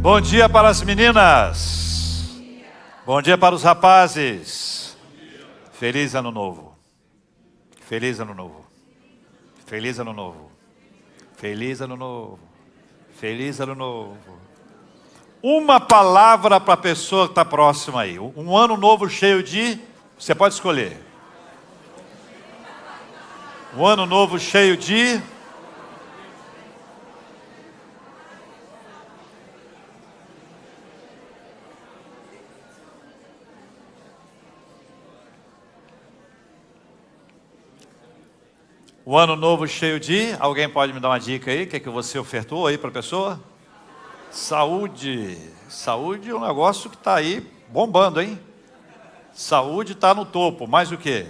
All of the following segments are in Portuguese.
Bom dia para as meninas. Bom dia para os rapazes. Feliz ano novo. Feliz ano novo. Feliz ano novo. Feliz ano novo. Feliz ano novo. Uma palavra para a pessoa que está próxima aí. Um ano novo cheio de... Você pode escolher. Um ano novo cheio de... Um ano novo cheio de... Alguém pode me dar uma dica aí? O que é que você ofertou aí para a pessoa? Saúde. Saúde é um negócio que está aí bombando, hein? Saúde está no topo. Mais o quê?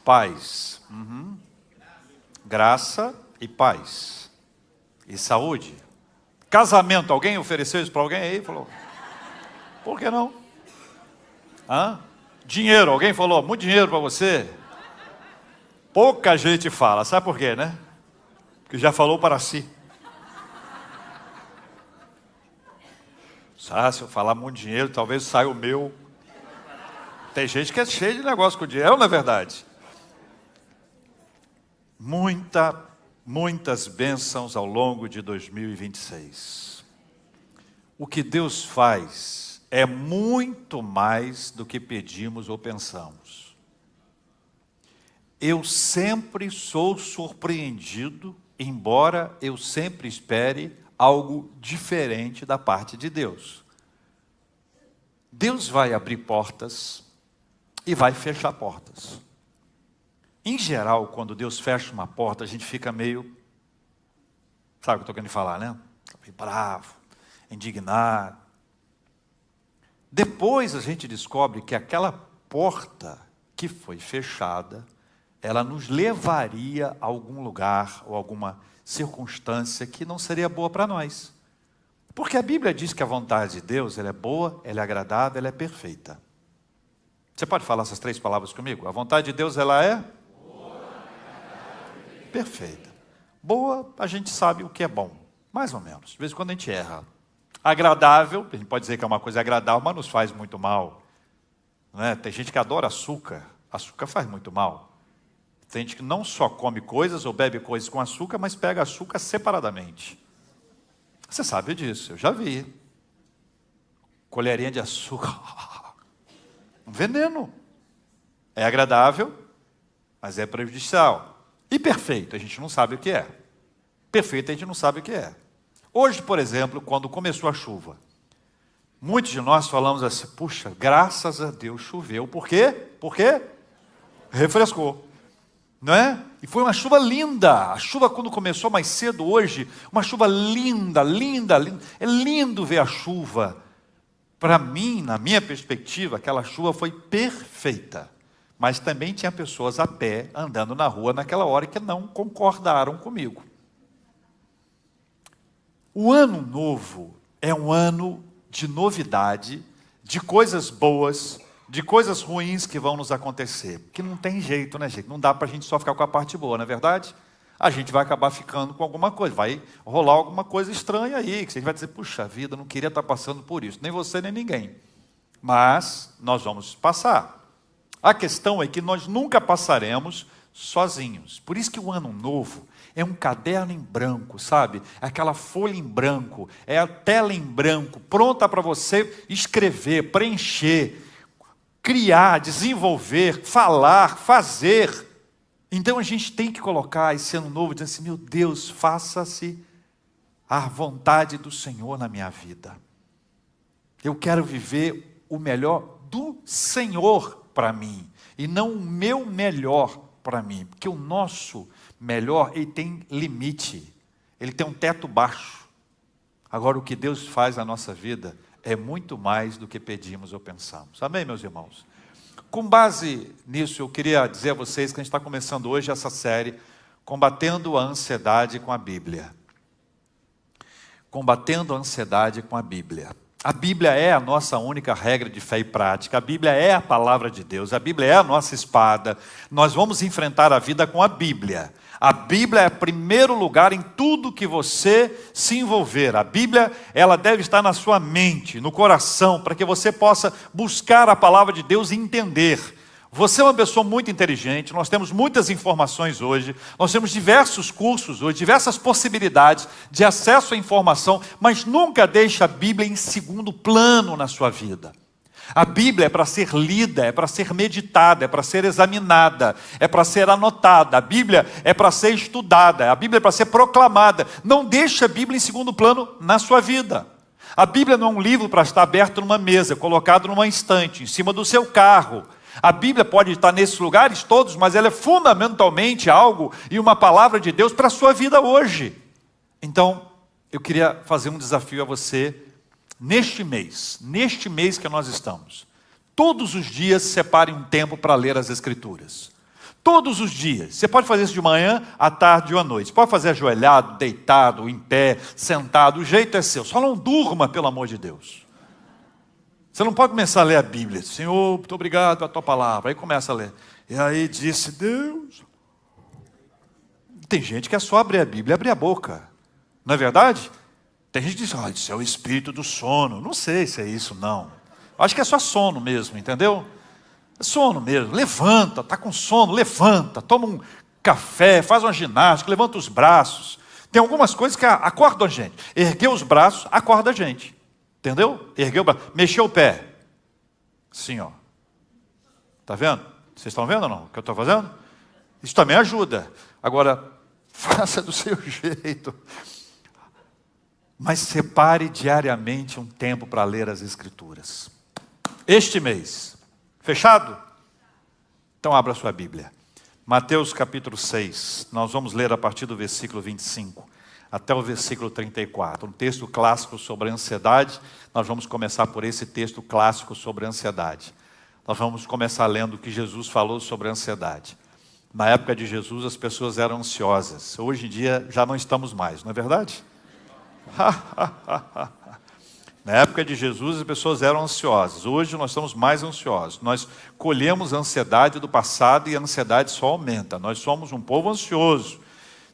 Paz. Graça e paz. E saúde. Casamento. Alguém ofereceu isso para alguém aí? Falou. Por que não? Dinheiro. Alguém falou, muito dinheiro para você? Pouca gente fala. Sabe por quê, né? Porque já falou para si. Se eu falar muito dinheiro, talvez saia o meu. Tem gente que é cheia de negócio com dinheiro, não é verdade? Muitas bênçãos ao longo de 2026. O que Deus faz é muito mais do que pedimos ou pensamos. Eu sempre sou surpreendido, embora eu sempre espere algo diferente da parte de Deus. Deus vai abrir portas e vai fechar portas. Em geral, quando Deus fecha uma porta, a gente fica meio... Sabe o que eu estou querendo falar, né? Meio bravo, indignado. Depois a gente descobre que aquela porta que foi fechada, ela nos levaria a algum lugar ou alguma circunstância que não seria boa para nós. Porque a Bíblia diz que a vontade de Deus, ela é boa, ela é agradável, ela é perfeita. Você pode falar essas três palavras comigo? A vontade de Deus, ela é? Perfeita. Boa, a gente sabe o que é bom, mais ou menos. De vez em quando a gente erra. Agradável, a gente pode dizer que é uma coisa agradável, mas nos faz muito mal. Não é? Tem gente que adora açúcar. Açúcar faz muito mal. Tem gente que não só come coisas ou bebe coisas com açúcar, mas pega açúcar separadamente. Você sabe disso, eu já vi. Colherinha de açúcar. Um veneno. É agradável, mas é prejudicial. E perfeito, a gente não sabe o que é. Perfeito, a gente não sabe o que é. Hoje, por exemplo, quando começou a chuva, muitos de nós falamos assim, puxa, graças a Deus choveu. Por quê? Por quê? Refrescou. Não é? E foi uma chuva linda. A chuva, quando começou mais cedo hoje, uma chuva linda, linda, linda. É lindo ver a chuva. Para mim, na minha perspectiva, aquela chuva foi perfeita. Mas também tinha pessoas a pé, andando na rua naquela hora que não concordaram comigo. O ano novo é um ano de novidade, de coisas boas, de coisas ruins que vão nos acontecer. Porque não tem jeito, né, gente? Não dá para a gente só ficar com a parte boa, não é verdade? A gente vai acabar ficando com alguma coisa, vai rolar alguma coisa estranha aí, que você vai dizer, puxa vida, não queria estar passando por isso, nem você nem ninguém. Mas nós vamos passar. A questão é que nós nunca passaremos sozinhos. Por isso que o ano novo é um caderno em branco, sabe? É aquela folha em branco, é a tela em branco, pronta para você escrever, preencher, criar, desenvolver, falar, fazer. Então a gente tem que colocar esse ano novo, dizendo assim, meu Deus, faça-se a vontade do Senhor na minha vida. Eu quero viver o melhor do Senhor para mim, e não o meu melhor para mim, porque o nosso melhor, ele tem limite, ele tem um teto baixo. Agora o que Deus faz na nossa vida é muito mais do que pedimos ou pensamos. Amém, meus irmãos? Com base nisso, eu queria dizer a vocês que a gente está começando hoje essa série, Combatendo a Ansiedade com a Bíblia. Combatendo a Ansiedade com a Bíblia. A Bíblia é a nossa única regra de fé e prática. A Bíblia é a palavra de Deus. A Bíblia é a nossa espada. Nós vamos enfrentar a vida com a Bíblia. A Bíblia é primeiro lugar em tudo que você se envolver. A Bíblia, ela deve estar na sua mente, no coração, para que você possa buscar a palavra de Deus e entender. Você é uma pessoa muito inteligente, nós temos muitas informações hoje, nós temos diversos cursos hoje, diversas possibilidades de acesso à informação, mas nunca deixe a Bíblia em segundo plano na sua vida. A Bíblia é para ser lida, é para ser meditada, é para ser examinada, é para ser anotada. A Bíblia é para ser estudada, a Bíblia é para ser proclamada. Não deixe a Bíblia em segundo plano na sua vida. A Bíblia não é um livro para estar aberto numa mesa, colocado numa estante, em cima do seu carro. A Bíblia pode estar nesses lugares todos, mas ela é fundamentalmente algo e uma palavra de Deus para a sua vida hoje. Então, eu queria fazer um desafio a você. Neste mês que nós estamos, todos os dias separe um tempo para ler as Escrituras. Todos os dias. Você pode fazer isso de manhã, à tarde ou à noite. Você pode fazer ajoelhado, deitado, em pé, sentado. O jeito é seu. Só não durma, pelo amor de Deus. Você não pode começar a ler a Bíblia. Senhor, muito obrigado pela tua palavra. Aí começa a ler. E aí disse Deus. Tem gente que é só abrir a Bíblia e abrir a boca. Não é verdade? Tem gente que diz, isso é o espírito do sono. Não sei se é isso, não. Acho que é só sono mesmo, entendeu? É sono mesmo. Levanta, está com sono, levanta. Toma um café, faz uma ginástica, levanta os braços. Tem algumas coisas que acordam a gente. Erguer os braços, acorda a gente. Entendeu? Erguer o braço. Mexer o pé. Assim, ó. Está vendo? Vocês estão vendo ou não? O que eu estou fazendo? Isso também ajuda. Agora, faça do seu jeito. Mas separe diariamente um tempo para ler as Escrituras. Este mês. Fechado? Então abra sua Bíblia. Mateus capítulo 6. Nós vamos ler a partir do versículo 25 até o versículo 34. Um texto clássico sobre a ansiedade. Nós vamos começar por esse texto clássico sobre a ansiedade. Nós vamos começar lendo o que Jesus falou sobre a ansiedade. Na época de Jesus as pessoas eram ansiosas. Hoje em dia já não estamos mais, não é verdade? Na época de Jesus as pessoas eram ansiosas. Hoje nós estamos mais ansiosos. Nós colhemos a ansiedade do passado e a ansiedade só aumenta. Nós somos um povo ansioso.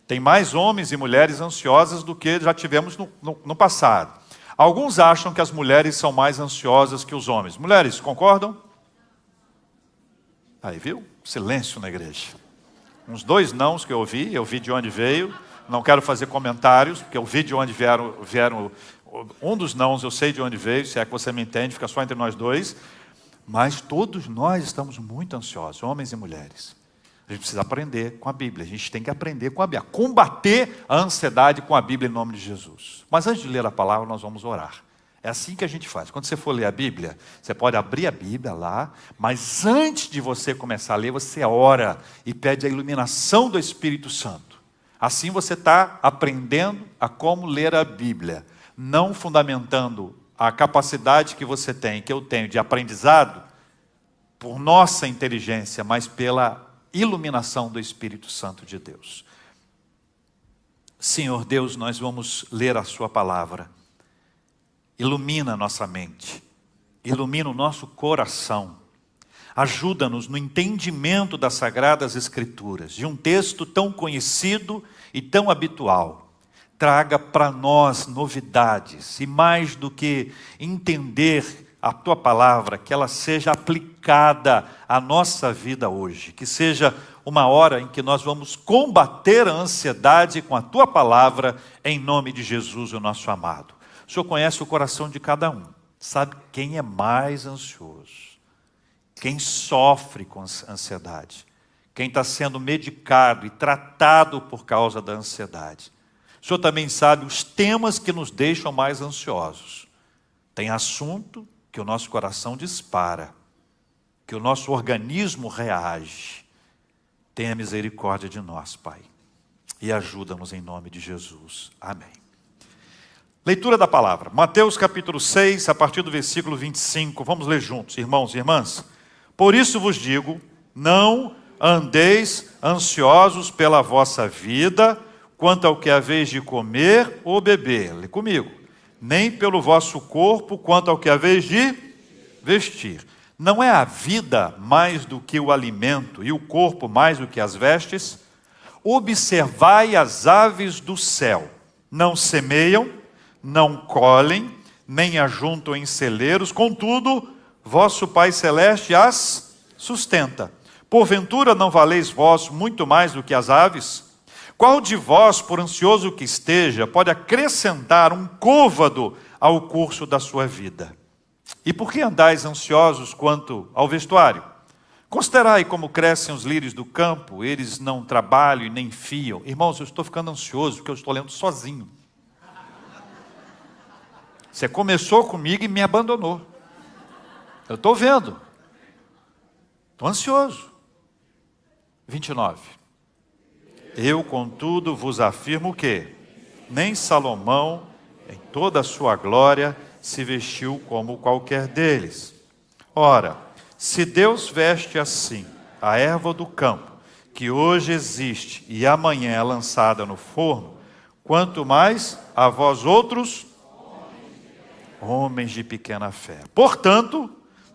Tem mais homens e mulheres ansiosas do que já tivemos no passado. Alguns acham que as mulheres são mais ansiosas que os homens. Mulheres, concordam? Aí, viu? Silêncio na igreja. Uns 2 nãos que eu ouvi de onde veio. Não quero fazer comentários, porque eu vi de onde vieram. Um dos nãos eu sei de onde veio, se é que você me entende, fica só entre nós dois. Mas todos nós estamos muito ansiosos, homens e mulheres. A gente precisa aprender com a Bíblia, a gente tem que aprender com a Bíblia, combater a ansiedade com a Bíblia em nome de Jesus. Mas antes de ler a palavra, nós vamos orar. É assim que a gente faz. Quando você for ler a Bíblia, você pode abrir a Bíblia lá, mas antes de você começar a ler, você ora e pede a iluminação do Espírito Santo. Assim você está aprendendo a como ler a Bíblia, não fundamentando a capacidade que você tem, que eu tenho de aprendizado, por nossa inteligência, mas pela iluminação do Espírito Santo de Deus. Senhor Deus, nós vamos ler a sua palavra. Ilumina a nossa mente, ilumina o nosso coração. Ajuda-nos no entendimento das Sagradas Escrituras, de um texto tão conhecido e tão habitual. Traga para nós novidades, e mais do que entender a Tua palavra, que ela seja aplicada à nossa vida hoje. Que seja uma hora em que nós vamos combater a ansiedade com a Tua palavra, em nome de Jesus, o nosso amado. O Senhor conhece o coração de cada um, sabe quem é mais ansioso. Quem sofre com ansiedade, quem está sendo medicado e tratado por causa da ansiedade. O Senhor também sabe os temas que nos deixam mais ansiosos. Tem assunto que o nosso coração dispara, que o nosso organismo reage. Tenha misericórdia de nós, Pai, e ajuda-nos em nome de Jesus. Amém. Leitura da palavra, Mateus capítulo 6, a partir do versículo 25. Vamos ler juntos, irmãos e irmãs. Por isso vos digo, não andeis ansiosos pela vossa vida, quanto ao que haveis de comer ou beber. Lê comigo. Nem pelo vosso corpo, quanto ao que haveis de vestir. Não é a vida mais do que o alimento, e o corpo mais do que as vestes? observai as aves do céu, não semeiam, não colhem, nem ajuntam em celeiros, contudo, vosso Pai Celeste as sustenta. Porventura não valeis vós muito mais do que as aves? Qual de vós, por ansioso que esteja, pode acrescentar um côvado ao curso da sua vida? E por que andais ansiosos quanto ao vestuário? Considerai como crescem os lírios do campo, eles não trabalham e nem fiam. Irmãos, eu estou ficando ansioso porque eu estou lendo sozinho. Você começou comigo e me abandonou. Eu estou vendo. Estou ansioso. 29. Eu, contudo, vos afirmo que nem Salomão, em toda a sua glória, se vestiu como qualquer deles. Ora, se Deus veste assim a erva do campo, que hoje existe e amanhã é lançada no forno, quanto mais a vós outros, homens de pequena fé. Portanto,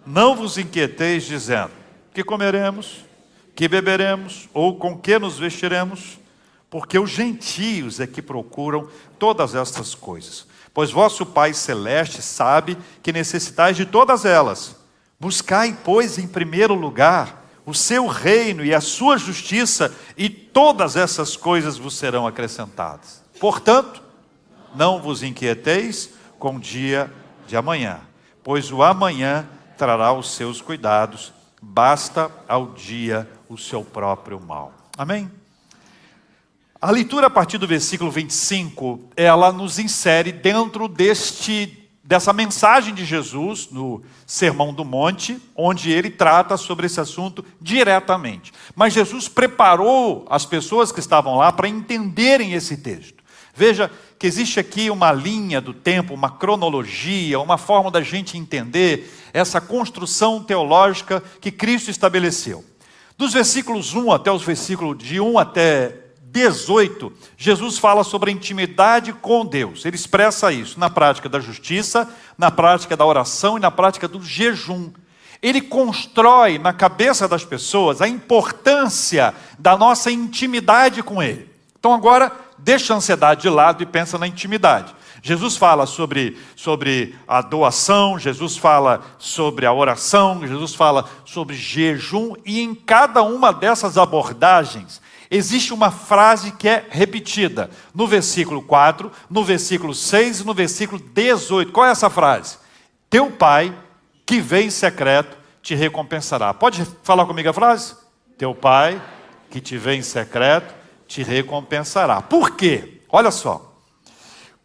não vos inquieteis dizendo, que comeremos, que beberemos, ou com que nos vestiremos, porque os gentios é que procuram todas estas coisas. Pois vosso Pai Celeste sabe que necessitais de todas elas. Buscai, pois, em primeiro lugar o seu reino e a sua justiça, e todas essas coisas vos serão acrescentadas. Portanto, não vos inquieteis com o dia de amanhã, pois o amanhã trará os seus cuidados, basta ao dia o seu próprio mal. Amém? A leitura a partir do versículo 25, ela nos insere dentro dessa mensagem de Jesus no Sermão do Monte, onde ele trata sobre esse assunto diretamente. Mas Jesus preparou as pessoas que estavam lá para entenderem esse texto. Veja que existe aqui uma linha do tempo, uma cronologia, uma forma da gente entender essa construção teológica que Cristo estabeleceu. Dos versículos 1 até os versículos de 1 até 18, Jesus fala sobre a intimidade com Deus. Ele expressa isso na prática da justiça, na prática da oração e na prática do jejum. Ele constrói na cabeça das pessoas a importância da nossa intimidade com Ele. Então agora, deixa a ansiedade de lado e pensa na intimidade. Jesus fala sobre a doação, Jesus fala sobre a oração, Jesus fala sobre jejum, e em cada uma dessas abordagens, existe uma frase que é repetida, no versículo 4, no versículo 6 e no versículo 18. Qual é essa frase? Teu Pai, que vem em secreto, te recompensará. Pode falar comigo a frase? Teu Pai, que te vem em secreto, te recompensará. Por quê? Olha só.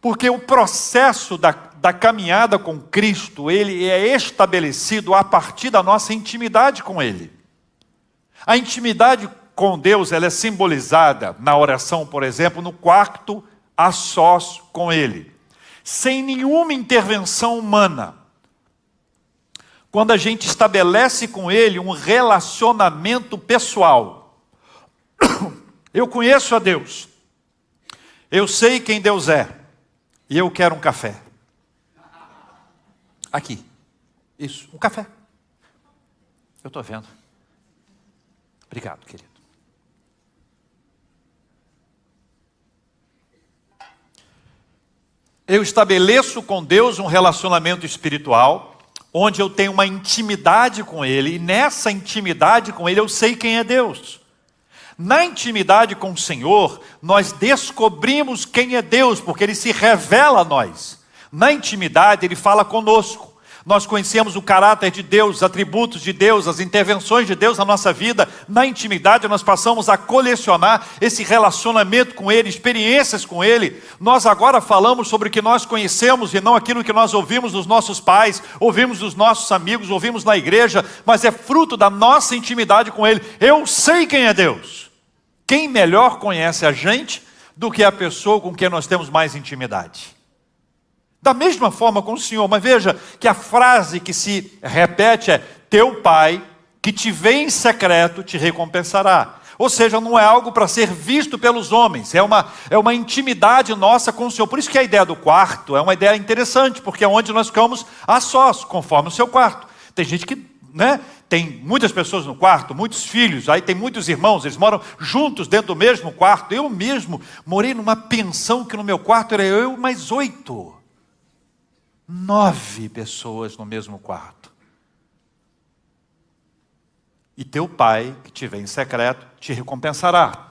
Porque o processo da caminhada com Cristo, ele é estabelecido a partir da nossa intimidade com Ele. A intimidade com Deus, ela é simbolizada na oração, por exemplo, no quarto a sós com Ele, sem nenhuma intervenção humana. Quando a gente estabelece com Ele um relacionamento pessoal. Eu conheço a Deus, eu sei quem Deus é, e eu quero um café. Aqui, isso, um café. Eu estou vendo. Obrigado, querido. Eu estabeleço com Deus um relacionamento espiritual, onde eu tenho uma intimidade com Ele, e nessa intimidade com Ele eu sei quem é Deus. Na intimidade com o Senhor, nós descobrimos quem é Deus, porque Ele se revela a nós. Na intimidade, Ele fala conosco. Nós conhecemos o caráter de Deus, os atributos de Deus, as intervenções de Deus na nossa vida. Na intimidade, nós passamos a colecionar esse relacionamento com Ele, experiências com Ele. Nós agora falamos sobre o que nós conhecemos e não aquilo que nós ouvimos dos nossos pais, ouvimos dos nossos amigos, ouvimos na igreja, mas é fruto da nossa intimidade com Ele. Eu sei quem é Deus. Quem melhor conhece a gente do que a pessoa com quem nós temos mais intimidade? Da mesma forma com o Senhor, mas veja que a frase que se repete é: teu Pai, que te vê em secreto, te recompensará. Ou seja, não é algo para ser visto pelos homens, é uma intimidade nossa com o Senhor. Por isso que a ideia do quarto é uma ideia interessante, porque é onde nós ficamos a sós, conforme o seu quarto. Tem gente que tem muitas pessoas no quarto, muitos filhos, aí tem muitos irmãos, eles moram juntos dentro do mesmo quarto. Eu mesmo morei numa pensão que no meu quarto era eu e mais 8. 9 pessoas no mesmo quarto. E teu pai, que te vê em secreto, te recompensará.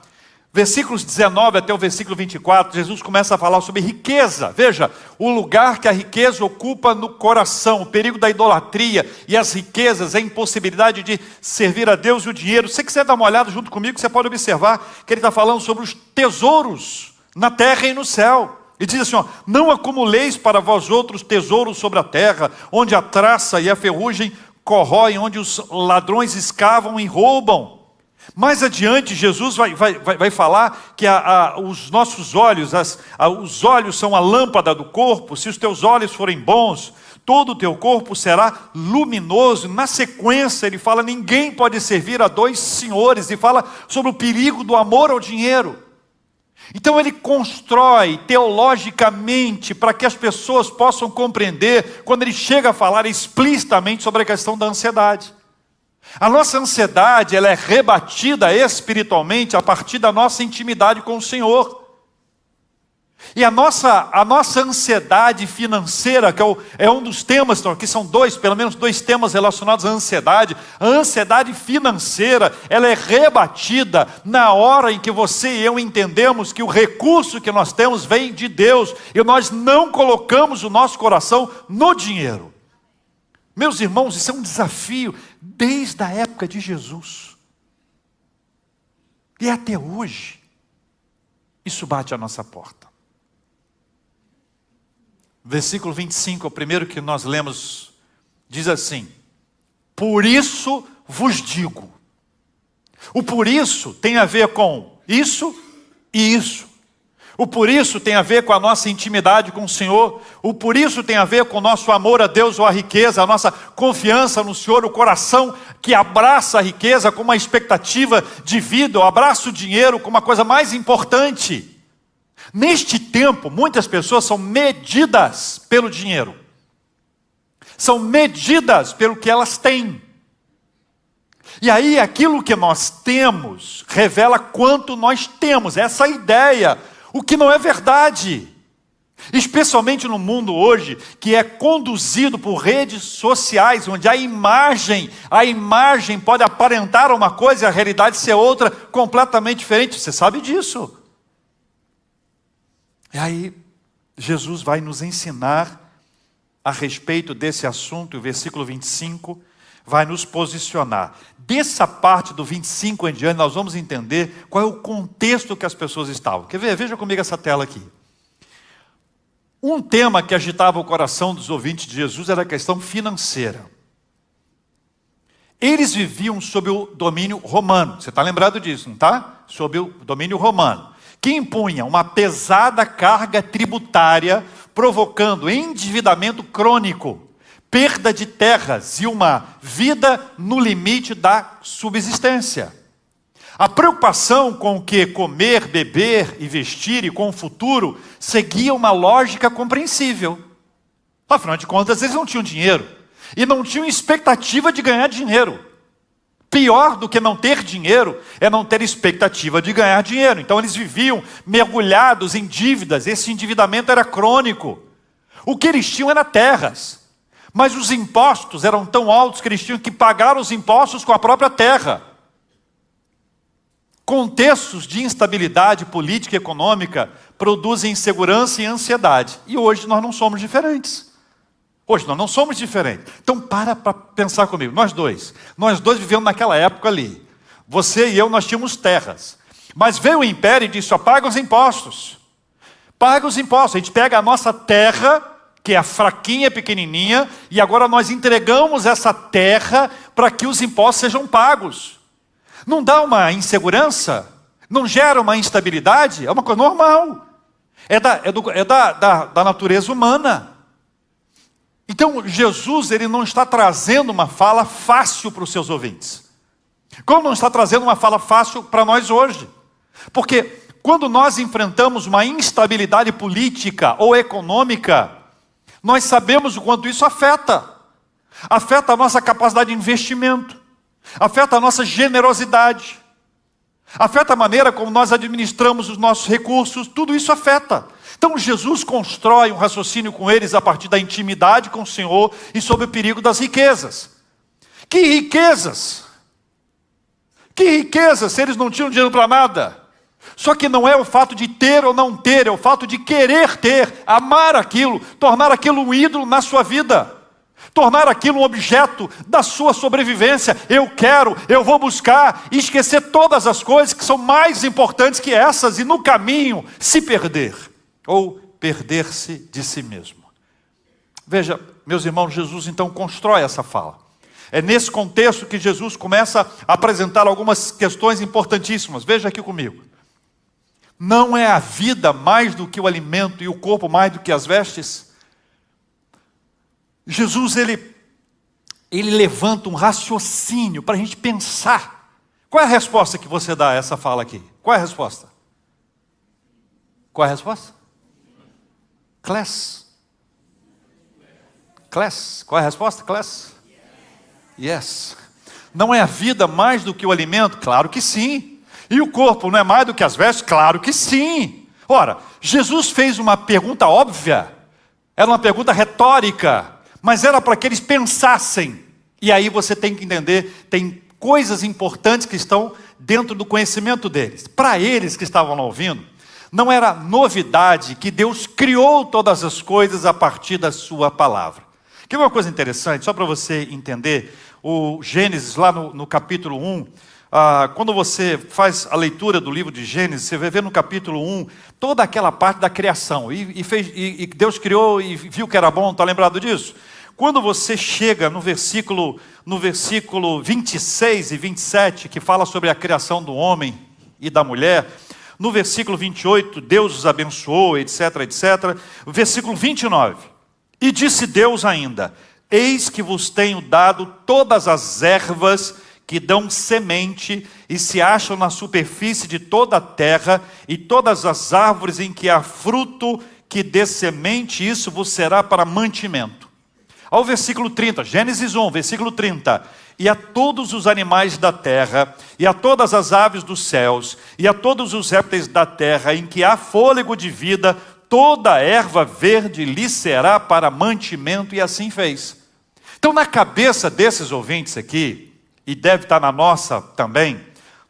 Versículos 19 até o versículo 24, Jesus começa a falar sobre riqueza. Veja, o lugar que a riqueza ocupa no coração, o perigo da idolatria e as riquezas, a impossibilidade de servir a Deus e o dinheiro. Se você quiser dar uma olhada junto comigo, você pode observar que ele está falando sobre os tesouros na terra e no céu. Ele diz assim, não acumuleis para vós outros tesouros sobre a terra, onde a traça e a ferrugem corroem, onde os ladrões escavam e roubam. Mais adiante, Jesus vai falar que os nossos olhos, os olhos são a lâmpada do corpo. Se os teus olhos forem bons, todo o teu corpo será luminoso. Na sequência, ele fala, ninguém pode servir a 2 senhores, e fala sobre o perigo do amor ao dinheiro. Então ele constrói teologicamente para que as pessoas possam compreender, quando ele chega a falar explicitamente sobre a questão da ansiedade. A nossa ansiedade, ela é rebatida espiritualmente a partir da nossa intimidade com o Senhor. E a nossa ansiedade financeira, que é um dos temas, que são pelo menos dois temas relacionados à ansiedade. A ansiedade financeira, ela é rebatida na hora em que você e eu entendemos que o recurso que nós temos vem de Deus, e nós não colocamos o nosso coração no dinheiro. Meus irmãos, isso é um desafio desde a época de Jesus. E até hoje, isso bate à nossa porta. Versículo 25, o primeiro que nós lemos, diz assim: por isso vos digo. O por isso tem a ver com isso e isso. O por isso tem a ver com a nossa intimidade com o Senhor. O por isso tem a ver com o nosso amor a Deus ou a riqueza, a nossa confiança no Senhor, o coração que abraça a riqueza como uma expectativa de vida, ou abraça o dinheiro como uma coisa mais importante. Neste tempo, muitas pessoas são medidas pelo dinheiro. São medidas pelo que elas têm. E aí, aquilo que nós temos revela quanto nós temos. Essa é a ideia. O que não é verdade, especialmente no mundo hoje, que é conduzido por redes sociais, onde a imagem pode aparentar uma coisa e a realidade ser outra, completamente diferente. Você sabe disso. E aí, Jesus vai nos ensinar a respeito desse assunto, o versículo 25 vai nos posicionar. Dessa parte do 25 em diante, nós vamos entender qual é o contexto que as pessoas estavam. Quer ver? Veja comigo essa tela aqui. Um tema que agitava o coração dos ouvintes de Jesus era a questão financeira. Eles viviam sob o domínio romano. Você está lembrado disso, não está? Sob o domínio romano, que impunha uma pesada carga tributária, provocando endividamento crônico, perda de terras e uma vida no limite da subsistência. A preocupação com o que comer, beber e vestir e com o futuro seguia uma lógica compreensível. Afinal de contas, eles não tinham dinheiro e não tinham expectativa de ganhar dinheiro. Pior do que não ter dinheiro é não ter expectativa de ganhar dinheiro. Então eles viviam mergulhados em dívidas, esse endividamento era crônico. O que eles tinham era terras. Mas os impostos eram tão altos que eles tinham que pagar os impostos com a própria terra. Contextos de instabilidade política e econômica produzem insegurança e ansiedade. E hoje nós não somos diferentes. Hoje nós não somos diferentes. Então para pensar comigo. Nós dois vivemos naquela época ali. Você e eu, nós tínhamos terras. Mas veio o império e disse, paga os impostos. Paga os impostos. A gente pega a nossa terra, que é fraquinha, pequenininha, e agora nós entregamos essa terra para que os impostos sejam pagos. Não dá uma insegurança? Não gera uma instabilidade? É uma coisa normal. É da natureza humana. Então, Jesus, ele não está trazendo uma fala fácil para os seus ouvintes. Como não está trazendo uma fala fácil para nós hoje? Porque quando nós enfrentamos uma instabilidade política ou econômica, nós sabemos o quanto isso afeta a nossa capacidade de investimento. afeta a nossa generosidade, afeta a maneira como nós administramos os nossos recursos, tudo isso afeta. Então Jesus constrói um raciocínio com eles a partir da intimidade com o Senhor e sobre o perigo das riquezas. Que riquezas! Que riquezas se eles não tinham dinheiro para nada? Só que não é o fato de ter ou não ter, é o fato de querer ter, amar aquilo, tornar aquilo um ídolo na sua vida. Tornar aquilo um objeto da sua sobrevivência. Eu quero, eu vou buscar, e esquecer todas as coisas que são mais importantes que essas, e no caminho se perder, ou perder-se de si mesmo. Veja, meus irmãos, Jesus então constrói essa fala. É nesse contexto que Jesus começa a apresentar algumas questões importantíssimas. Veja aqui comigo. Não é a vida mais do que o alimento e o corpo mais do que as vestes? Jesus, ele levanta um raciocínio para a gente pensar. Qual é a resposta que você dá a essa fala aqui? Qual é a resposta? Qual é a resposta? Class. Class. Qual é a resposta? Class. Yes. Não é a vida mais do que o alimento? Claro que sim. E o corpo não é mais do que as vestes? Claro que sim. Ora, Jesus fez uma pergunta óbvia. Era uma pergunta retórica. Mas era para que eles pensassem. E aí você tem que entender, tem coisas importantes que estão dentro do conhecimento deles. Para eles que estavam ouvindo, não era novidade que Deus criou todas as coisas a partir da sua palavra. Quer ver uma coisa interessante, só para você entender, o Gênesis lá no capítulo 1, quando você faz a leitura do livro de Gênesis, você vai ver no capítulo 1, toda aquela parte da criação, e Deus criou e viu que era bom, está lembrado disso? Quando você chega no versículo 26 e 27, que fala sobre a criação do homem e da mulher, no versículo 28, Deus os abençoou, etc, etc. Versículo 29, e disse Deus ainda, eis que vos tenho dado todas as ervas que dão semente e se acham na superfície de toda a terra, e todas as árvores em que há fruto que dê semente, isso vos será para mantimento. Ao versículo 30, Gênesis 1, versículo 30. E a todos os animais da terra, e a todas as aves dos céus, e a todos os répteis da terra, em que há fôlego de vida, toda erva verde lhe será para mantimento, e assim fez. Então, na cabeça desses ouvintes aqui, e deve estar na nossa também,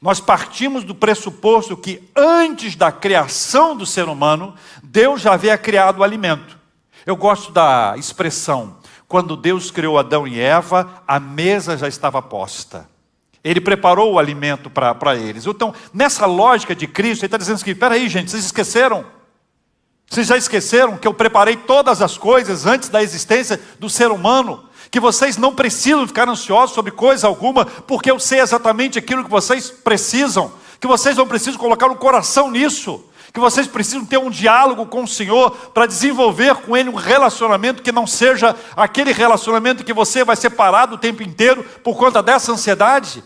nós partimos do pressuposto que antes da criação do ser humano, Deus já havia criado o alimento. Eu gosto da expressão, quando Deus criou Adão e Eva, a mesa já estava posta. Ele preparou o alimento para eles. Então, nessa lógica de Cristo, ele está dizendo assim, espera aí gente, vocês esqueceram? Vocês já esqueceram que eu preparei todas as coisas antes da existência do ser humano? Que vocês não precisam ficar ansiosos sobre coisa alguma, porque eu sei exatamente aquilo que vocês precisam. Que vocês não precisam colocar o coração nisso. Que vocês precisam ter um diálogo com o Senhor para desenvolver com Ele um relacionamento que não seja aquele relacionamento que você vai ser parado o tempo inteiro por conta dessa ansiedade.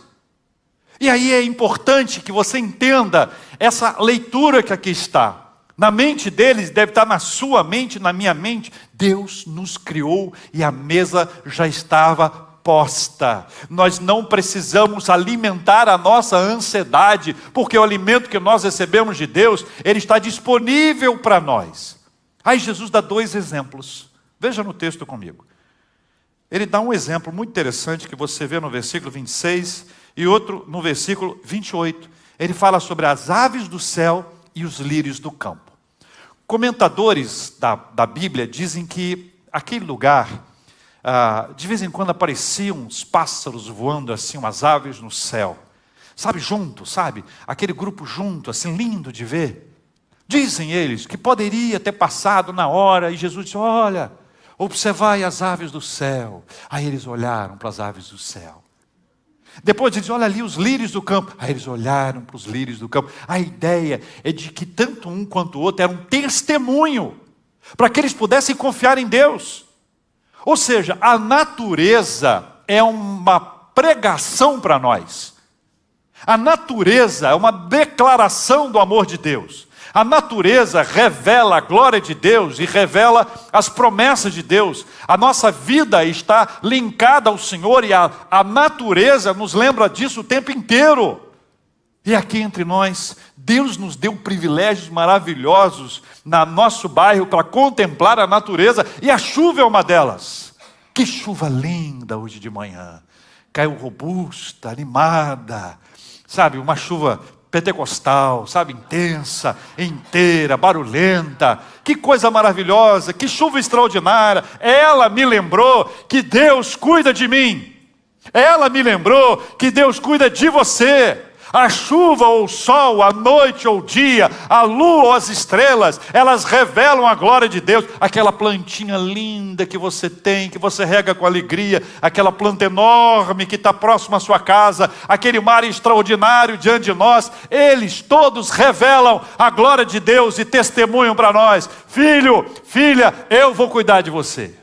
E aí é importante que você entenda essa leitura que aqui está. Na mente deles, deve estar na sua mente, na minha mente. Deus nos criou e a mesa já estava posta. Nós não precisamos alimentar a nossa ansiedade, porque o alimento que nós recebemos de Deus, ele está disponível para nós. Aí Jesus dá dois exemplos. Veja no texto comigo. Ele dá um exemplo muito interessante que você vê no versículo 26 e outro no versículo 28. Ele fala sobre as aves do céu e os lírios do campo. Comentadores da Bíblia dizem que aquele lugar, de vez em quando apareciam uns pássaros voando assim, umas aves no céu. Sabe, junto, sabe? Aquele grupo junto, assim, lindo de ver. Dizem eles que poderia ter passado na hora, e Jesus disse, olha, observai as aves do céu. Aí eles olharam para as aves do céu. Depois eles dizem, olha ali os lírios do campo. Aí eles olharam para os lírios do campo. A ideia é de que tanto um quanto o outro era um testemunho, para que eles pudessem confiar em Deus. Ou seja, a natureza é uma pregação para nós. A natureza é uma declaração do amor de Deus. A natureza revela a glória de Deus e revela as promessas de Deus. A nossa vida está linkada ao Senhor e a natureza nos lembra disso o tempo inteiro. E aqui entre nós, Deus nos deu privilégios maravilhosos no nosso bairro para contemplar a natureza, e a chuva é uma delas. Que chuva linda hoje de manhã. Caiu robusta, animada, sabe, uma chuva pentecostal, sabe, intensa, inteira, barulhenta. Que coisa maravilhosa, que chuva extraordinária. Ela me lembrou que Deus cuida de mim. Ela me lembrou que Deus cuida de você. A chuva ou o sol, a noite ou o dia, a lua ou as estrelas, elas revelam a glória de Deus. Aquela plantinha linda que você tem, que você rega com alegria, aquela planta enorme que está próxima à sua casa, aquele mar extraordinário diante de nós, eles todos revelam a glória de Deus e testemunham para nós: filho, filha, eu vou cuidar de você.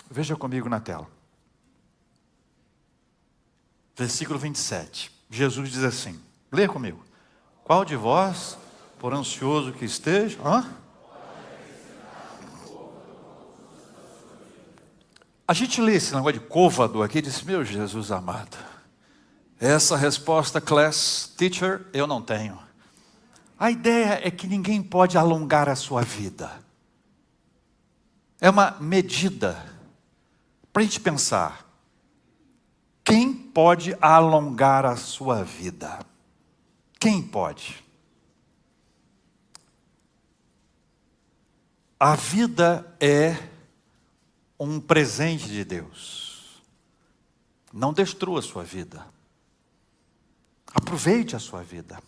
Veja comigo na tela. Versículo 27, Jesus diz assim, leia comigo: qual de vós, por ansioso que esteja, A gente lê esse negócio de côvado aqui e diz: meu Jesus amado, essa resposta class teacher eu não tenho. A ideia é que ninguém pode alongar a sua vida. É uma medida para a gente pensar. Quem pode alongar a sua vida? Quem pode? A vida é um presente de Deus. Não destrua a sua vida. Aproveite a sua vida.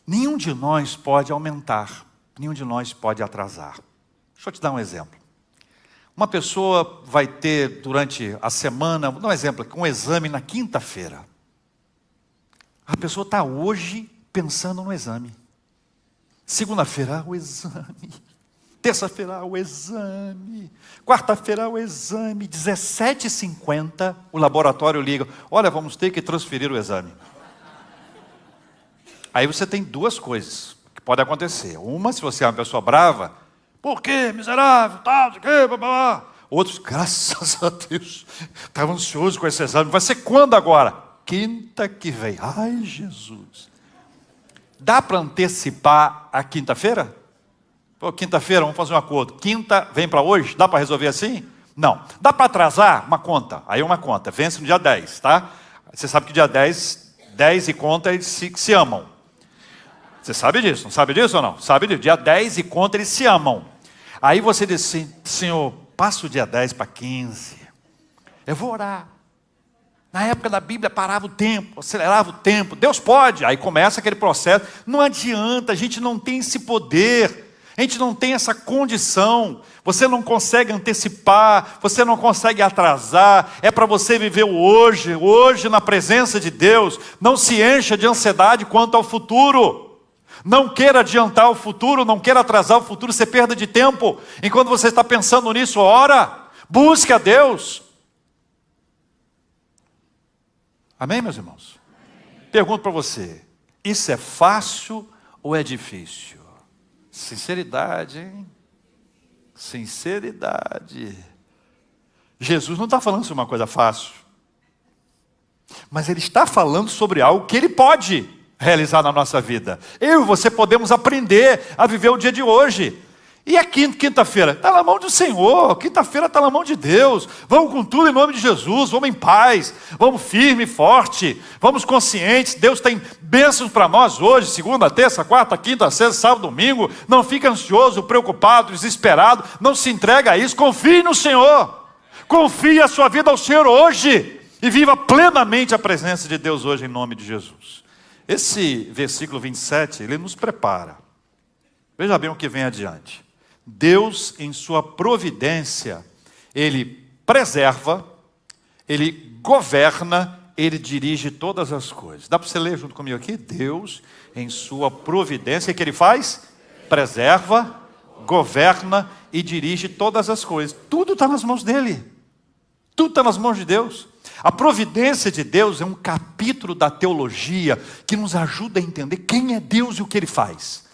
Nenhum de nós pode aumentar, nenhum de nós pode atrasar. Deixa eu te dar um exemplo. Uma pessoa vai ter durante a semana, vou dar um exemplo aqui, um exame na quinta-feira. A pessoa está hoje pensando no exame. Segunda-feira, o exame. Terça-feira, o exame. Quarta-feira, o exame. 17h50, o laboratório liga: olha, vamos ter que transferir o exame. Aí você tem duas coisas que podem acontecer. Uma, se você é uma pessoa brava: por quê, miserável, tal, de quê, blá, blá. Outros, graças a Deus, estava ansioso com esse exame. Vai ser quando agora? Quinta que vem. Ai, Jesus. Dá para antecipar a quinta-feira? Pô, quinta-feira, vamos fazer um acordo. Quinta vem para hoje? Dá para resolver assim? Não. Dá para atrasar? Uma conta. Aí uma conta. Vence no dia 10, tá? Você sabe que dia 10 e conta, eles se amam. Você sabe disso, não sabe disso ou não? Sabe disso. Dia 10 e conta, eles se amam. Aí você diz assim: Senhor, passa o dia 10 para 15. Eu vou orar. Na época da Bíblia parava o tempo, acelerava o tempo. Deus pode. Aí começa aquele processo. Não adianta, a gente não tem esse poder. A gente não tem essa condição. Você não consegue antecipar, você não consegue atrasar. É para você viver o hoje, hoje na presença de Deus. Não se encha de ansiedade quanto ao futuro. Não queira adiantar o futuro, não queira atrasar o futuro, você perda de tempo. Enquanto você está pensando nisso, ora, busque a Deus. Amém, meus irmãos? Amém. Pergunto para você: isso é fácil ou é difícil? Sinceridade, hein? Sinceridade. Jesus não está falando sobre uma coisa fácil, mas Ele está falando sobre algo que Ele pode realizar na nossa vida. Eu e você podemos aprender a viver o dia de hoje. E a quinta-feira? Está na mão do Senhor. Quinta-feira está na mão de Deus. Vamos com tudo em nome de Jesus. Vamos em paz. Vamos firme e forte. Vamos conscientes. Deus tem bênçãos para nós hoje. Segunda, terça, quarta, quinta, sexta, sábado, domingo. Não fique ansioso, preocupado, desesperado. Não se entregue a isso. Confie no Senhor. Confie a sua vida ao Senhor hoje. E viva plenamente a presença de Deus hoje em nome de Jesus. Esse versículo 27, ele nos prepara. Veja bem o que vem adiante. Deus, em sua providência, Ele preserva, Ele governa, Ele dirige todas as coisas. Dá para você ler junto comigo aqui? Deus, em sua providência, o que Ele faz? Preserva, governa e dirige todas as coisas. Tudo está nas mãos dEle. Tudo está nas mãos de Deus. A providência de Deus é um capítulo da teologia que nos ajuda a entender quem é Deus e o que Ele faz.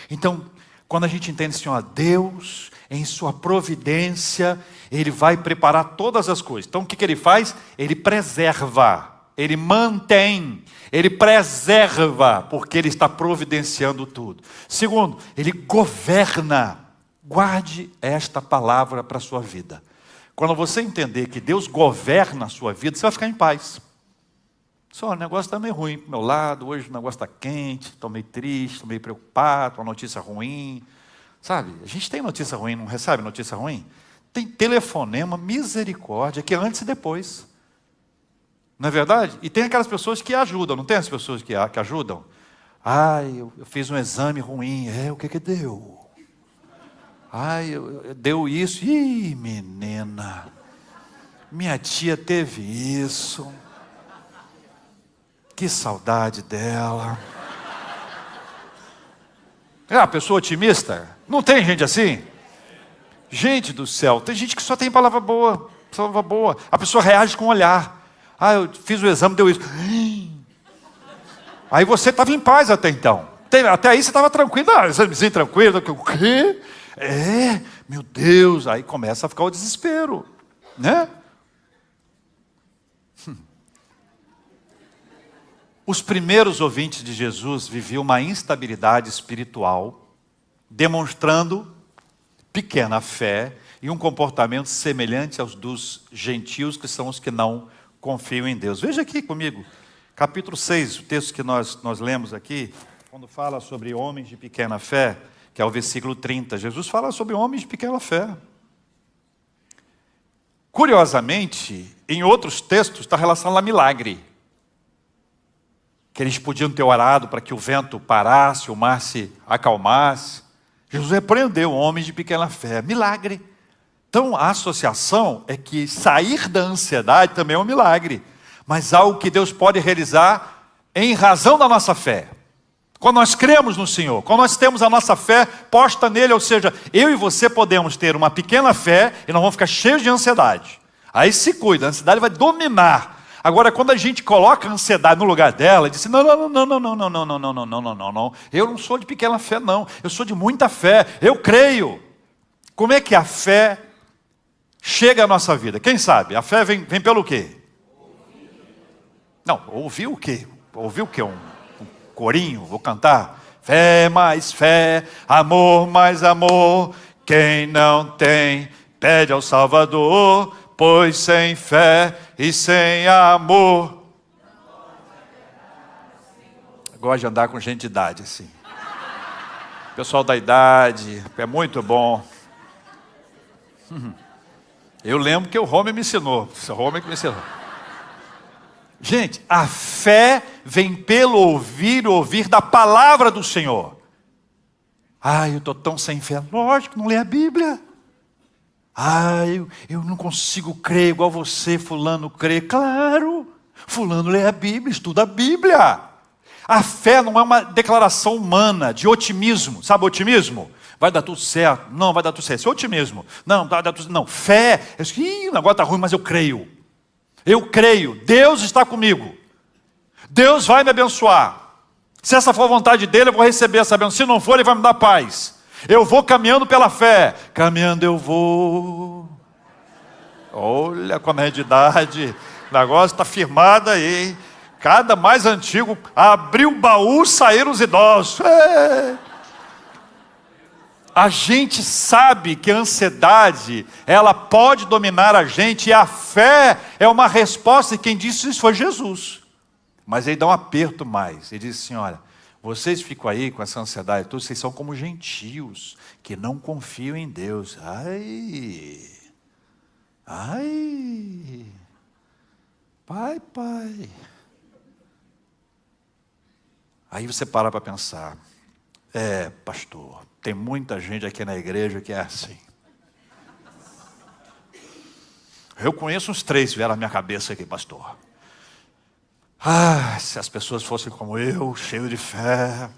Então, quando a gente entende assim, ó, Deus, em sua providência, Ele vai preparar todas as coisas. Então, o que Ele faz? Ele preserva, Ele mantém, Ele preserva, porque Ele está providenciando tudo. Segundo, Ele governa. Guarde esta palavra para a sua vida. Quando você entender que Deus governa a sua vida, você vai ficar em paz. Só o negócio está meio ruim para o meu lado, hoje o negócio está quente, estou meio triste, estou meio preocupado, uma notícia ruim. Sabe, a gente tem notícia ruim, não recebe notícia ruim? Tem telefonema, misericórdia, que é antes e depois. Não é verdade? E tem aquelas pessoas que ajudam, não tem as pessoas que ajudam? Eu fiz um exame ruim, o que deu? Deu isso. Ih, menina, minha tia teve isso. Que saudade dela. É uma pessoa otimista? Não tem gente assim? Gente do céu, tem gente que só tem palavra boa. Palavra boa. A pessoa reage com o olhar. Eu fiz o exame, deu isso. Aí você estava em paz até então. Até aí você estava tranquilo. Examezinho tranquilo. O quê? Meu Deus, aí começa a ficar o desespero, né? Os primeiros ouvintes de Jesus viviam uma instabilidade espiritual, demonstrando pequena fé e um comportamento semelhante aos dos gentios, que são os que não confiam em Deus. Veja aqui comigo, capítulo 6, o texto que nós lemos aqui, quando fala sobre homens de pequena fé, que é o versículo 30. Jesus fala sobre homens de pequena fé. Curiosamente, em outros textos está relacionado a milagre. Que eles podiam ter orado para que o vento parasse, o mar se acalmasse. Jesus repreendeu homens de pequena fé. Milagre. Então, a associação é que sair da ansiedade também é um milagre. Mas algo que Deus pode realizar em razão da nossa fé. Quando nós cremos no Senhor, quando nós temos a nossa fé posta nele, ou seja, eu e você podemos ter uma pequena fé e não vamos ficar cheios de ansiedade. Aí se cuida, a ansiedade vai dominar. Agora, quando a gente coloca a ansiedade no lugar dela, diz: não, eu não sou de pequena fé, não. Eu sou de muita fé, eu creio. Como é que a fé chega à nossa vida? Quem sabe? A fé vem pelo quê? Não, ouvir o quê? Ouvir o quê? Um corinho, vou cantar. Fé mais fé, amor mais amor. Quem não tem, pede ao Salvador. Pois sem fé e sem amor. Eu gosto de andar com gente de idade assim. Pessoal da idade, é muito bom. Eu lembro que o Rome me ensinou. O Rome que me ensinou. Gente, a fé vem pelo ouvir da palavra do Senhor. Eu estou tão sem fé. Lógico, não lê a Bíblia. Eu não consigo crer igual você, fulano crê. Claro, fulano lê a Bíblia, estuda a Bíblia. A fé não é uma declaração humana de otimismo. Sabe otimismo? Vai dar tudo certo. Não, vai dar tudo certo. Isso é otimismo. Não, vai dar tudo certo. Não, fé. O negócio está ruim, mas eu creio. Eu creio. Deus está comigo. Deus vai me abençoar. Se essa for a vontade dele, eu vou receber essa bênção. Se não for, ele vai me dar paz. Eu vou caminhando pela fé. Caminhando eu vou. Olha como é de idade. O negócio está firmado aí. Cada mais antigo, abriu o baú, saíram os idosos. A gente sabe que a ansiedade, ela pode dominar a gente. E a fé é uma resposta. E quem disse isso foi Jesus. Mas ele dá um aperto mais. Ele diz assim: olha, vocês ficam aí com essa ansiedade, todos vocês são como gentios, que não confiam em Deus. Pai. Aí você para pensar: pastor, tem muita gente aqui na igreja que é assim. Eu conheço uns 3 que vieram na minha cabeça aqui, pastor. Se as pessoas fossem como eu, cheio de fé.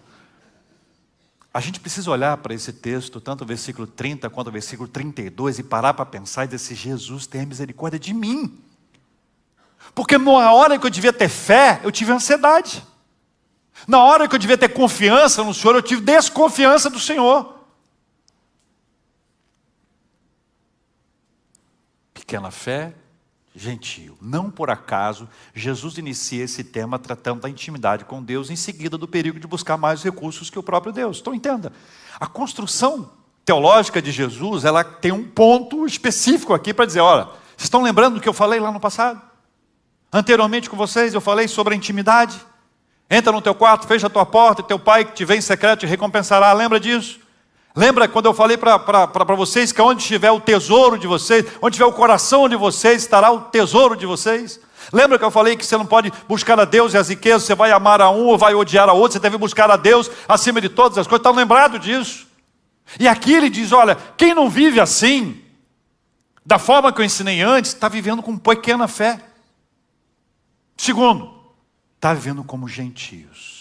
A gente precisa olhar para esse texto, tanto o versículo 30 quanto o versículo 32, e parar para pensar e dizer assim: Jesus, tenha misericórdia de mim. Porque na hora que eu devia ter fé, eu tive ansiedade. Na hora que eu devia ter confiança no Senhor, eu tive desconfiança do Senhor. Pequena fé, gentil. Não por acaso, Jesus inicia esse tema tratando da intimidade com Deus, em seguida do perigo de buscar mais recursos que o próprio Deus. Então entenda, a construção teológica de Jesus, ela tem um ponto específico aqui para dizer, olha, vocês estão lembrando do que eu falei lá no passado? Anteriormente com vocês eu falei sobre a intimidade. Entra no teu quarto, fecha a tua porta, e teu pai que te vê em secreto te recompensará. Lembra disso? Lembra quando eu falei para vocês que onde estiver o tesouro de vocês, onde estiver o coração de vocês, estará o tesouro de vocês? Lembra que eu falei que você não pode buscar a Deus e as riquezas, você vai amar a um ou vai odiar a outro, você deve buscar a Deus acima de todas as coisas. Estão lembrados disso? E aqui ele diz, olha, quem não vive assim, da forma que eu ensinei antes, está vivendo com pequena fé. Segundo, está vivendo como gentios.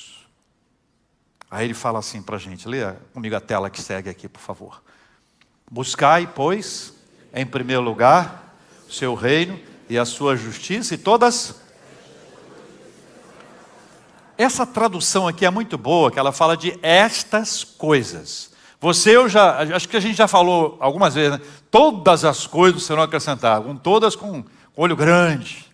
Aí ele fala assim para a gente, leia comigo a tela que segue aqui, por favor. Buscai, pois, em primeiro lugar, o seu reino e a sua justiça e todas... Essa tradução aqui é muito boa, que ela fala de estas coisas. Acho que a gente já falou algumas vezes, né? Todas as coisas serão acrescentadas, todas com olho grande.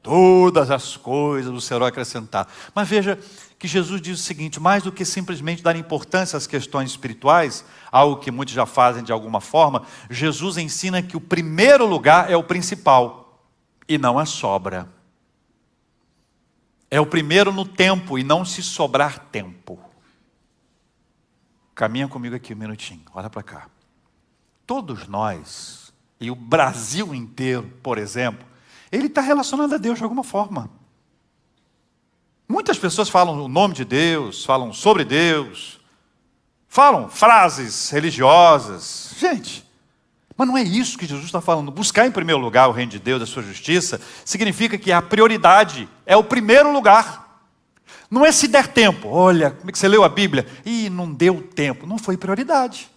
Todas as coisas do serão acrescentadas. Mas veja que Jesus diz o seguinte, mais do que simplesmente dar importância às questões espirituais, algo que muitos já fazem de alguma forma, Jesus ensina que o primeiro lugar é o principal, e não a sobra. É o primeiro no tempo, e não se sobrar tempo. Caminha comigo aqui um minutinho, olha para cá. Todos nós, e o Brasil inteiro, por exemplo, ele está relacionado a Deus de alguma forma. Muitas pessoas falam o nome de Deus, falam sobre Deus, falam frases religiosas. Gente, mas não é isso que Jesus está falando. Buscar em primeiro lugar o reino de Deus, a sua justiça, significa que a prioridade é o primeiro lugar. Não é se der tempo. Olha, como é que você leu a Bíblia? Ih, não deu tempo. Não foi prioridade.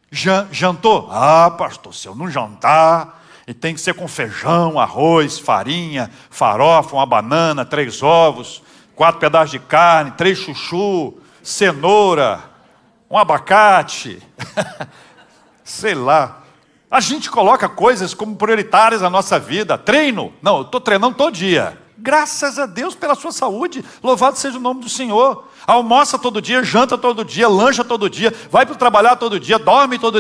Jantou? Ah, pastor, se eu não jantar... E tem que ser com feijão, arroz, farinha, farofa, uma banana, 3 ovos, 4 pedaços de carne, 3 chuchu, cenoura, um abacate, sei lá. A gente coloca coisas como prioritárias na nossa vida. Treino? Não, eu estou treinando todo dia. Graças a Deus pela sua saúde, louvado seja o nome do Senhor. Almoça todo dia, janta todo dia, lancha todo dia, vai para trabalhar todo dia, dorme todo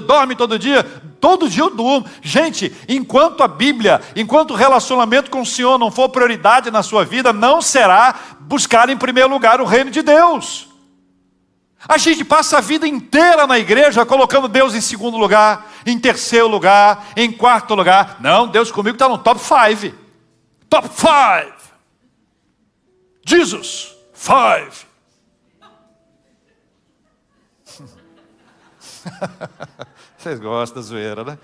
dia. Todo dia eu durmo. Gente, enquanto a Bíblia, enquanto o relacionamento com o Senhor não for prioridade na sua vida, não será buscar em primeiro lugar o reino de Deus. A gente passa a vida inteira na igreja colocando Deus em segundo lugar, em terceiro lugar, em quarto lugar. Não, Deus comigo está no top 5. Top 5. Jesus, 5. Vocês gostam da zoeira, né?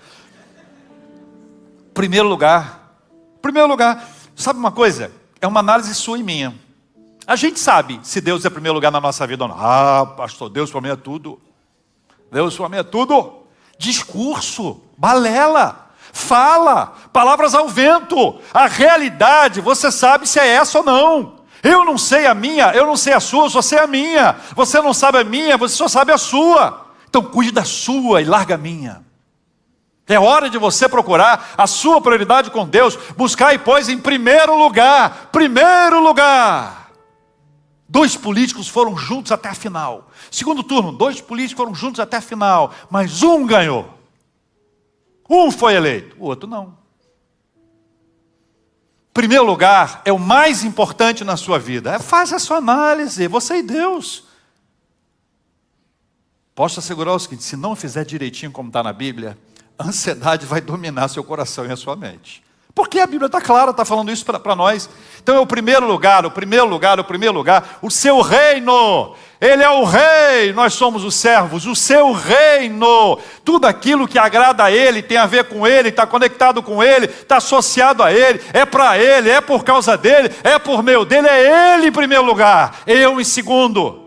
Primeiro lugar, sabe uma coisa? É uma análise sua e minha. A gente sabe se Deus é primeiro lugar na nossa vida ou não. Ah, pastor, Deus para mim é tudo. Deus para mim é tudo. Discurso, balela, fala, palavras ao vento. A realidade, você sabe se é essa ou não. Eu não sei a minha, eu não sei a sua, eu só sei a minha. Você não sabe a minha, você só sabe a sua. Então cuide da sua e larga a minha. É hora de você procurar a sua prioridade com Deus. Buscar e pois em primeiro lugar. 2 políticos foram juntos até a final. Segundo turno, 2 políticos foram juntos até a final. Mas um ganhou. Um foi eleito, o outro não. Primeiro lugar é o mais importante na sua vida. Faz a sua análise, você e Deus. Posso assegurar o seguinte, se não fizer direitinho como está na Bíblia, a ansiedade vai dominar seu coração e a sua mente. Porque a Bíblia está clara, está falando isso para nós. Então é o primeiro lugar, o seu reino. Ele é o rei, nós somos os servos, o seu reino. Tudo aquilo que agrada a Ele, tem a ver com Ele, está conectado com Ele, está associado a Ele, é para Ele, é por causa dEle, é por meio dEle, é Ele em primeiro lugar, eu em segundo.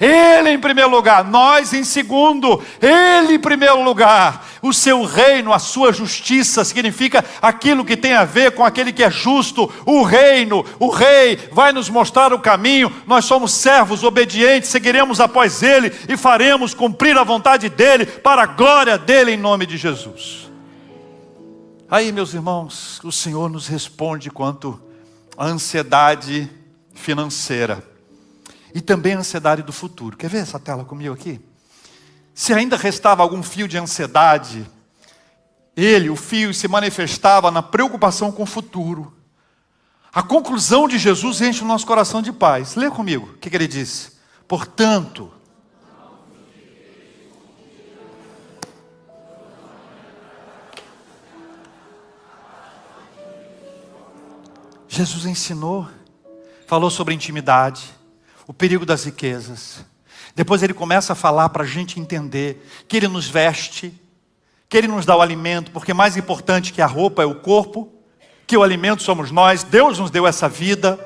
Ele em primeiro lugar, nós em segundo, Ele em primeiro lugar. O seu reino, a sua justiça, significa aquilo que tem a ver com aquele que é justo. O reino, o rei vai nos mostrar o caminho. Nós somos servos obedientes, seguiremos após Ele e faremos cumprir a vontade dEle, para a glória dEle, em nome de Jesus. Aí, meus irmãos, o Senhor nos responde quanto à ansiedade financeira e também a ansiedade do futuro. Quer ver essa tela comigo aqui? Se ainda restava algum fio de ansiedade, o fio se manifestava na preocupação com o futuro. A conclusão de Jesus enche o nosso coração de paz. Lê comigo, o que ele disse? Portanto, Jesus ensinou, falou sobre intimidade, o perigo das riquezas. Depois ele começa a falar para a gente entender que Ele nos veste, que Ele nos dá o alimento, porque mais importante que a roupa é o corpo, que o alimento somos nós. Deus nos deu essa vida.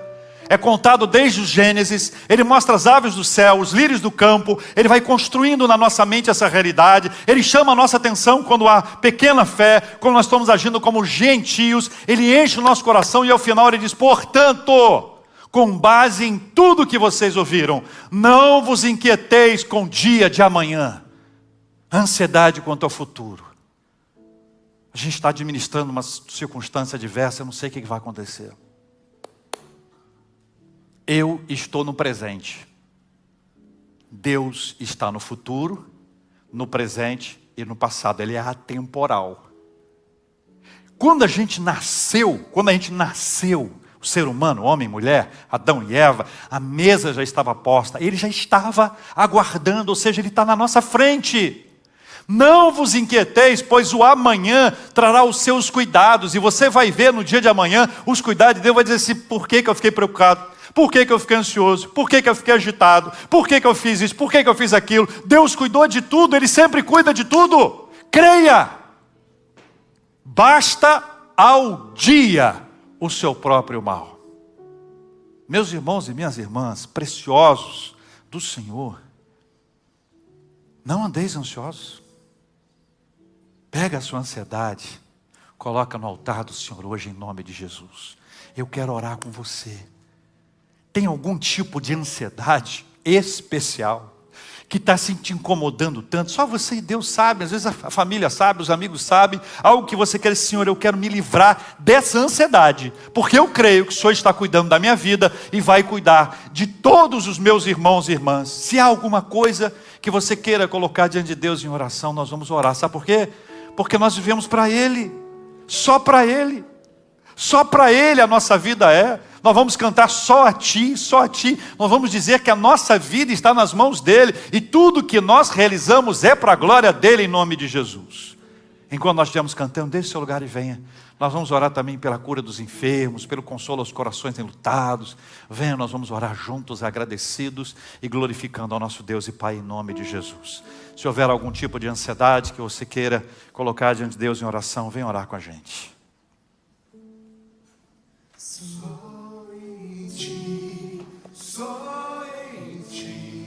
É contado desde o Gênesis. Ele mostra as aves do céu, os lírios do campo. Ele vai construindo na nossa mente essa realidade. Ele chama a nossa atenção quando há pequena fé, quando nós estamos agindo como gentios. Ele enche o nosso coração e ao final ele diz: portanto, com base em tudo que vocês ouviram, não vos inquieteis com o dia de amanhã. Ansiedade quanto ao futuro. A gente está administrando uma circunstância adversa, eu não sei o que vai acontecer. Eu estou no presente. Deus está no futuro, no presente e no passado. Ele é atemporal. Quando a gente nasceu, o ser humano, homem e mulher, Adão e Eva, a mesa já estava posta, ele já estava aguardando, ou seja, ele está na nossa frente. Não vos inquieteis, pois o amanhã trará os seus cuidados, e você vai ver no dia de amanhã os cuidados de Deus. Vai dizer assim: por que eu fiquei preocupado? Por que eu fiquei ansioso? Por que eu fiquei agitado? Por que eu fiz isso? Por que eu fiz aquilo? Deus cuidou de tudo, Ele sempre cuida de tudo. Creia! Basta ao dia o seu próprio mal. Meus irmãos e minhas irmãs, preciosos do Senhor, não andeis ansiosos. Pega a sua ansiedade, coloca no altar do Senhor hoje em nome de Jesus. Eu quero orar com você. Tem algum tipo de ansiedade especial que está se te incomodando tanto? Só você e Deus sabem, às vezes a família sabe, os amigos sabem. Algo que você quer: Senhor, eu quero me livrar dessa ansiedade, porque eu creio que o Senhor está cuidando da minha vida e vai cuidar de todos os meus irmãos e irmãs. Se há alguma coisa que você queira colocar diante de Deus em oração, nós vamos orar. Sabe por quê? Porque nós vivemos para Ele, só para Ele. Só para Ele a nossa vida é. Nós vamos cantar só a Ti, só a Ti. Nós vamos dizer que a nossa vida está nas mãos dEle, e tudo que nós realizamos é para a glória dEle, em nome de Jesus. Enquanto nós estivermos cantando, deixe o seu lugar e venha. Nós vamos orar também pela cura dos enfermos, pelo consolo aos corações enlutados. Venha, nós vamos orar juntos, agradecidos e glorificando ao nosso Deus e Pai, em nome de Jesus. Se houver algum tipo de ansiedade que você queira colocar diante de Deus em oração, venha orar com a gente. Só em Ti,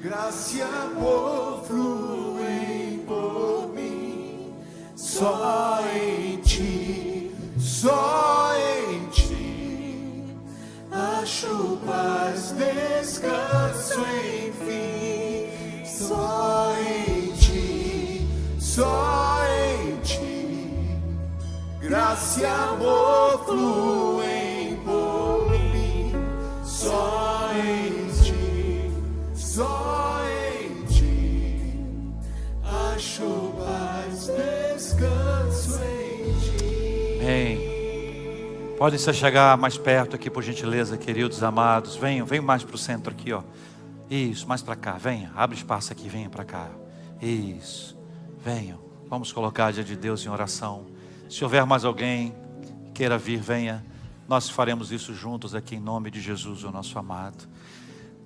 graça e amor fluem por mim. Só em Ti, acho paz, descanso, enfim. Só em Ti, graça e amor fluem por mim. Só em Ti, acho paz, descanso em Ti. Amém. Podem se chegar mais perto aqui, por gentileza, queridos amados. Venham mais para o centro aqui, ó. Isso, mais para cá, venha. Abre espaço aqui, venha para cá. Isso, venham. Vamos colocar diante de Deus em oração. Se houver mais alguém que queira vir, venha. Nós faremos isso juntos aqui em nome de Jesus, o nosso amado.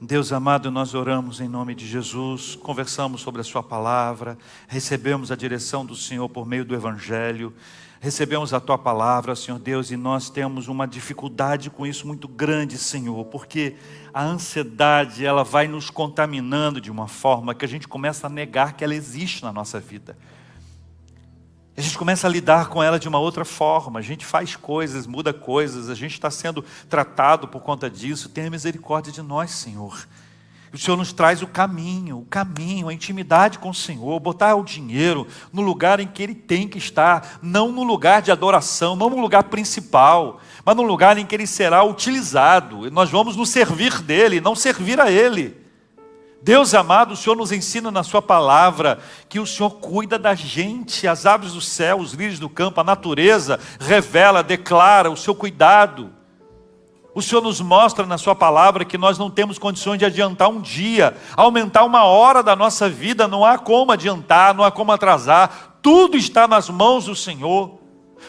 Deus amado, nós oramos em nome de Jesus, conversamos sobre a sua palavra, recebemos a direção do Senhor por meio do Evangelho, recebemos a tua palavra, Senhor Deus, e nós temos uma dificuldade com isso muito grande, Senhor, porque a ansiedade, ela vai nos contaminando de uma forma que a gente começa a negar que ela existe na nossa vida. A gente começa a lidar com ela de uma outra forma, a gente faz coisas, muda coisas, a gente está sendo tratado por conta disso. Tenha misericórdia de nós, Senhor. O Senhor nos traz o caminho, a intimidade com o Senhor, botar o dinheiro no lugar em que ele tem que estar, não no lugar de adoração, não no lugar principal, mas no lugar em que ele será utilizado. Nós vamos nos servir dele, não servir a ele. Deus amado, o Senhor nos ensina na sua palavra que o Senhor cuida da gente, as aves do céu, os lírios do campo, a natureza revela, declara o seu cuidado. O Senhor nos mostra na sua palavra que nós não temos condições de adiantar um dia, aumentar uma hora da nossa vida, não há como adiantar, não há como atrasar, tudo está nas mãos do Senhor.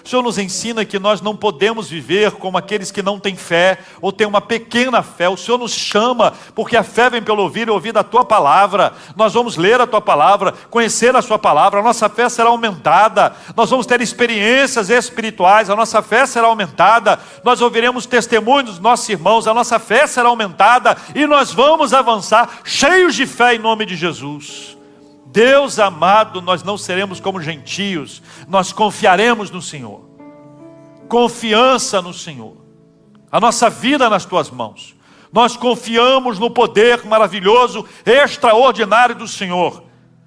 O Senhor nos ensina que nós não podemos viver como aqueles que não têm fé, ou têm uma pequena fé. O Senhor nos chama, porque a fé vem pelo ouvir e ouvir da tua palavra. Nós vamos ler a tua palavra, conhecer a sua palavra, a nossa fé será aumentada, nós vamos ter experiências espirituais, a nossa fé será aumentada, nós ouviremos testemunhos dos nossos irmãos, a nossa fé será aumentada, e nós vamos avançar cheios de fé em nome de Jesus. Deus amado, nós não seremos como gentios, nós confiaremos no Senhor, confiança no Senhor, a nossa vida nas tuas mãos, nós confiamos no poder maravilhoso, extraordinário do Senhor.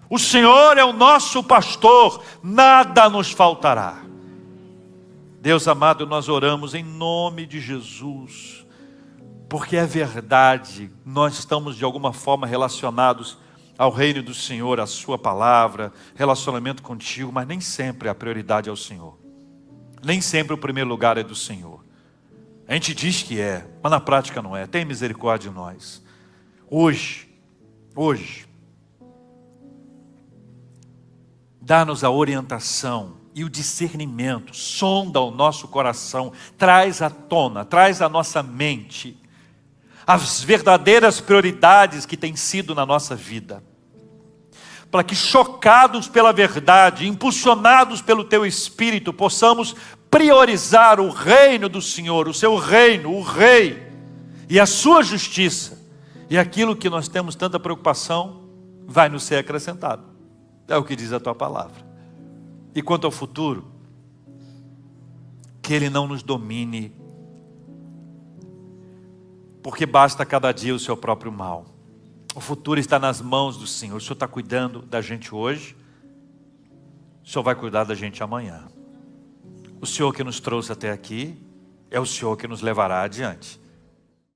O Senhor é o nosso pastor, nada nos faltará. Deus amado, nós oramos em nome de Jesus, porque é verdade, nós estamos de alguma forma relacionados ao reino do Senhor, a sua palavra, relacionamento contigo, mas nem sempre a prioridade é o Senhor. Nem sempre o primeiro lugar é do Senhor. A gente diz que é, mas na prática não é. Tem misericórdia de nós. Hoje, dá-nos a orientação e o discernimento, sonda o nosso coração, traz à tona, traz à nossa mente as verdadeiras prioridades que têm sido na nossa vida, para que, chocados pela verdade, impulsionados pelo teu Espírito, possamos priorizar o reino do Senhor, o seu reino, o rei, e a sua justiça, e aquilo que nós temos tanta preocupação, vai nos ser acrescentado, é o que diz a tua palavra. E quanto ao futuro, que ele não nos domine, porque basta cada dia o seu próprio mal. O futuro está nas mãos do Senhor. O Senhor está cuidando da gente hoje, o Senhor vai cuidar da gente amanhã. O Senhor que nos trouxe até aqui, é o Senhor que nos levará adiante.